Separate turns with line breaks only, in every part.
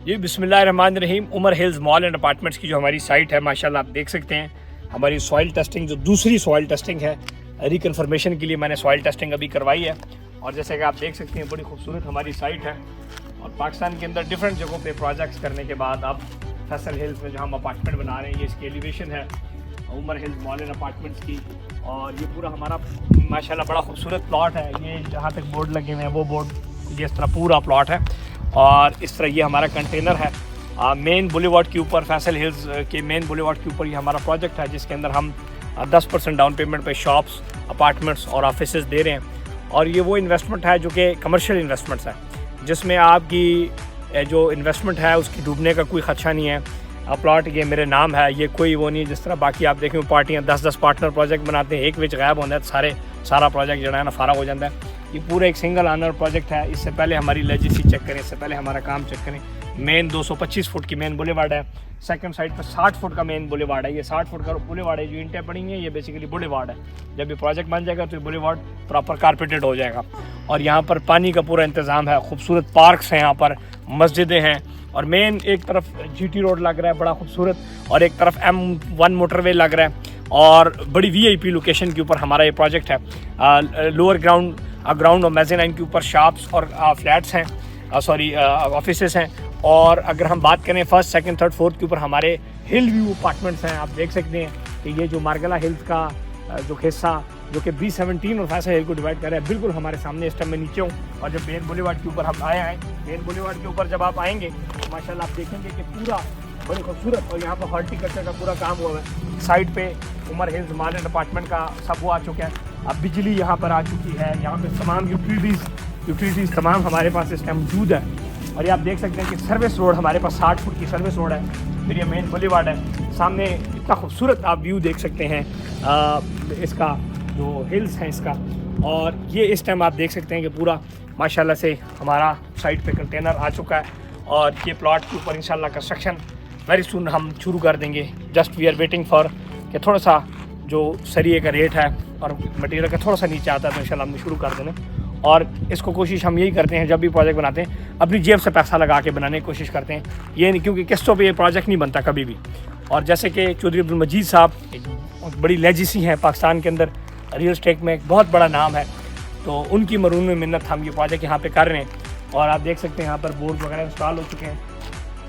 جی بسم اللہ الرحمن الرحیم. عمر ہلز مال اینڈ اپارٹمنٹس کی جو ہماری سائٹ ہے ماشاءاللہ آپ دیکھ سکتے ہیں. ہماری سوائل ٹیسٹنگ جو دوسری سوائل ٹیسٹنگ ہے ریکنفرمیشن کے لیے میں نے سوائل ٹیسٹنگ ابھی کروائی ہے. اور جیسے کہ آپ دیکھ سکتے ہیں بڑی خوبصورت ہماری سائٹ ہے. اور پاکستان کے اندر ڈفرینٹ جگہوں پہ پروجیکٹس کرنے کے بعد اب فیصل ہلز میں جو ہم اپارٹمنٹ بنا رہے ہیں یہ اس کی ایلیویشن ہے عمر ہلز مال اینڈ اپارٹمنٹس کی. اور یہ پورا ہمارا ماشاءاللہ بڑا خوبصورت پلاٹ ہے. یہ جہاں تک بورڈ لگے ہوئے ہیں وہ بورڈ یہ اس طرح پورا پلاٹ ہے. اور اس طرح یہ ہمارا کنٹینر ہے مین بولیوارڈ کے اوپر. فیصل ہلز کے مین بولیوارڈ کے اوپر یہ ہمارا پروجیکٹ ہے جس کے اندر ہم 10% ڈاؤن پیمنٹ پہ شاپس اپارٹمنٹس اور آفیسز دے رہے ہیں. اور یہ وہ انویسٹمنٹ ہے جو کہ کمرشل انویسٹمنٹس ہے جس میں آپ کی جو انویسٹمنٹ ہے اس کی ڈوبنے کا کوئی خدشہ نہیں ہے. پلاٹ یہ میرے نام ہے, یہ کوئی وہ نہیں جس طرح باقی آپ دیکھیں پارٹیاں 10 پارٹنر پروجیکٹ بناتے ہیں, ایک وچ غائب ہوتا ہے سارا پروجیکٹ جو ہے نا فارغ ہو جاتا ہے. یہ پورا ایک سنگل آنر پروجیکٹ ہے. اس سے پہلے ہماری لیجیسی چیک کریں, اس سے پہلے ہمارا کام چیک کریں. مین 225 فٹ کی مین بولیوارڈ ہے. سیکنڈ سائڈ پہ 60 فٹ کا مین بولیوارڈ ہے. یہ 60 فٹ کا بولیوارڈ ہے جو اینٹیں پڑی ہیں یہ بیسیکلی بولیوارڈ ہے. جب یہ پروجیکٹ بن جائے گا تو یہ بولیوارڈ پراپر کارپیٹڈ ہو جائے گا. اور یہاں پر پانی کا پورا انتظام ہے, خوبصورت پارکس ہیں یہاں پر, مسجدیں ہیں. اور مین ایک طرف جی ٹی روڈ لگ رہا ہے بڑا خوبصورت, اور ایک طرف M1 موٹر وے لگ رہا ہے. اور بڑی VIP لوکیشن کے اوپر ہمارا یہ پروجیکٹ ہے. لوور گراؤنڈ اور میزینائن کے اوپر شاپس اور فلیٹس ہیں, آفیسز ہیں. اور اگر ہم بات کریں فرسٹ سیکنڈ تھرڈ فورتھ کے اوپر ہمارے ہل ویو اپارٹمنٹس ہیں. آپ دیکھ سکتے ہیں کہ یہ جو مارگلا ہلز کا جو حصہ جو کہ B17 اور فیصل ہل کو ڈیوائڈ کر رہا ہے بالکل ہمارے سامنے اس ٹائم میں نیچے ہوں. اور جب مین بولیوارڈ کے اوپر ہم آئے ہیں, مین بولیوارڈ کے اوپر جب آپ آئیں گے تو ماشاءاللہ آپ دیکھیں گے کہ پورا بڑی خوبصورت, اور یہاں پر ہارٹیکلچر کا پورا کام ہوا ہے. سائڈ پہ عمر ہلز مال اینڈ اپارٹمنٹ کا سب وہ آ چکا ہے. اب بجلی یہاں پر آ چکی ہے, یہاں پہ تمام یوٹیلیٹیز تمام ہمارے پاس اس ٹائم موجود ہے. اور یہ آپ دیکھ سکتے ہیں کہ سروس روڈ ہمارے پاس 60 فٹ کی سروس روڈ ہے. پھر یہ مین بولیوارڈ ہے. سامنے اتنا خوبصورت آپ ویو دیکھ سکتے ہیں اس کا جو ہلز ہیں اس کا. اور یہ اس ٹائم آپ دیکھ سکتے ہیں کہ پورا ماشاءاللہ سے ہمارا سائٹ پہ کنٹینر آ چکا ہے. اور یہ پلاٹ کے اوپر انشاءاللہ کنسٹرکشن ویری سون ہم شروع کر دیں گے. Just we are waiting for کہ تھوڑا سا جو سریے کا ریٹ ہے اور مٹیریل کا تھوڑا سا نیچے آتا ہے تو انشاءاللہ ہم شروع کر دیں. اور اس کو کوشش ہم یہی کرتے ہیں جب بھی پروجیکٹ بناتے ہیں اپنی جیب سے پیسہ لگا کے بنانے کی کوشش کرتے ہیں. یہ نہیں کیونکہ قسطوں پہ یہ پروجیکٹ نہیں بنتا کبھی بھی. اور جیسے کہ چودھری عبدالمجید صاحب ایک بڑی لیجیسی ہیں پاکستان کے اندر, ریئل اسٹیٹ میں ایک بہت بڑا نام ہے, تو ان کی مرہون میں منت ہم یہ پروجیکٹ یہاں پہ کر رہے ہیں. اور آپ دیکھ سکتے ہیں یہاں پر بورڈ وغیرہ انسٹال ہو چکے ہیں.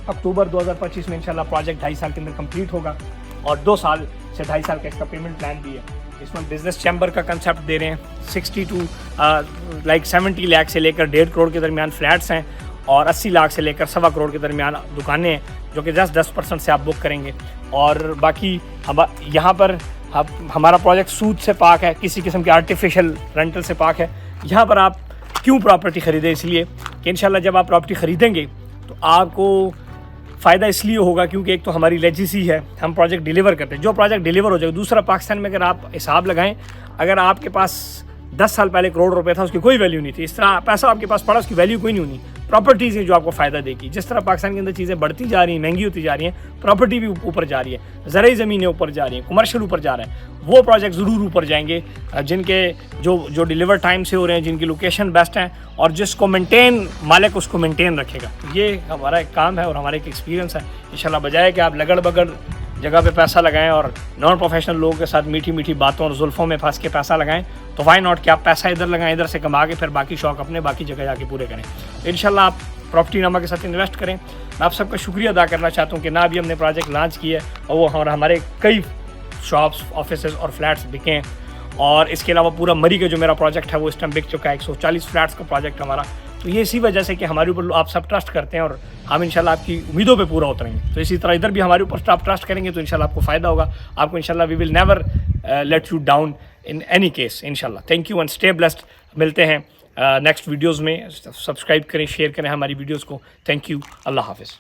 اکتوبر 2025 میں انشاءاللہ پروجیکٹ 2.5 سال کے اندر کمپلیٹ ہوگا. اور 2 سال سے 2.5 سال کا اس کا پیمنٹ پلان بھی ہے. اس میں بزنس چیمبر کا کنسیپٹ دے رہے ہیں. 70 لاکھ سے لے کر 1.5 کروڑ کے درمیان فلیٹس ہیں, اور 80 لاکھ سے لے کر 1.25 کروڑ کے درمیان دکانیں ہیں جو کہ 10% سے آپ بک کریں گے. اور باقی یہاں پر ہمارا پروجیکٹ سود سے پاک ہے, کسی قسم کے آرٹیفیشل رینٹل سے پاک ہے. یہاں پر آپ کیوں پراپرٹی خریدیں, اس لیے کہ انشاءاللہ جب آپ پراپرٹی خریدیں گے تو آپ کو فائدہ اس لیے ہوگا کیونکہ ایک تو ہماری لیجیسی ہے, ہم پروجیکٹ ڈیلیور کرتے ہیں. جو پروجیکٹ ڈیلیور ہو جائے گا, دوسرا پاکستان میں اگر آپ حساب لگائیں, اگر آپ کے پاس 10 سال پہلے کروڑ روپے تھا اس کی کوئی ویلیو نہیں تھی, اس طرح پیسہ آپ کے پاس پڑا اس کی ویلیو کوئی نہیں ہونی. پراپرٹیز ہیں جو آپ کو فائدہ دے گی. جس طرح پاکستان کے اندر چیزیں بڑھتی جا رہی ہیں, مہنگی ہوتی جا رہی ہیں, پراپرٹی بھی اوپر جا رہی ہے, زرعی زمینیں اوپر جا رہی ہیں, کمرشل اوپر جا رہا ہے. وہ پروجیکٹ ضرور اوپر جائیں گے جن کے جو ڈیلیور ٹائم سے ہو رہے ہیں, جن کی لوکیشن بیسٹ ہیں, اور جس کو مینٹین مالک اس کو مینٹین رکھے گا. یہ ہمارا ایک کام ہے اور ہمارا ایک ایکسپیرینس ہے. انشاءاللہ بجائے کہ آپ لگڑ بگڑ جگہ پہ پیسہ لگائیں اور نان پروفیشنل لوگوں کے ساتھ میٹھی باتوں اور زلفوں میں پھنس کے پیسہ لگائیں, تو وائی ناٹ کہ آپ پیسہ ادھر لگائیں, ادھر سے کما کے پھر باقی شوق اپنے باقی جگہ جا کے پورے کریں. انشاءاللہ آپ پراپرٹی نامہ کے ساتھ انویسٹ کریں. میں آپ سب کا شکریہ ادا کرنا چاہتا ہوں کہ نہ ابھی ہم نے پروجیکٹ لانچ کیا ہے اور وہ ہمارے کئی شاپس, آفیسز اور فلیٹس بکے ہیں. اور اس کے علاوہ پورا مری کا جو میرا پروجیکٹ ہے وہ اس ٹائم بک چکا ہے. 140 فلیٹس کا پروجیکٹ ہمارا. تو یہ اسی وجہ سے کہ ہمارے اوپر آپ سب ٹرسٹ کرتے ہیں اور ہم انشاءاللہ آپ کی امیدوں پہ پورا اتریں گے. تو اسی طرح ادھر بھی ہمارے اوپر آپ ٹرسٹ کریں گے تو انشاءاللہ آپ کو فائدہ ہوگا. آپ کو انشاءاللہ we will never let you down in any case انشاءاللہ. Thank you and stay blessed. ملتے ہیں نیکسٹ ویڈیوز میں. سبسکرائب کریں, شیئر کریں ہماری ویڈیوز کو. Thank you. اللہ حافظ.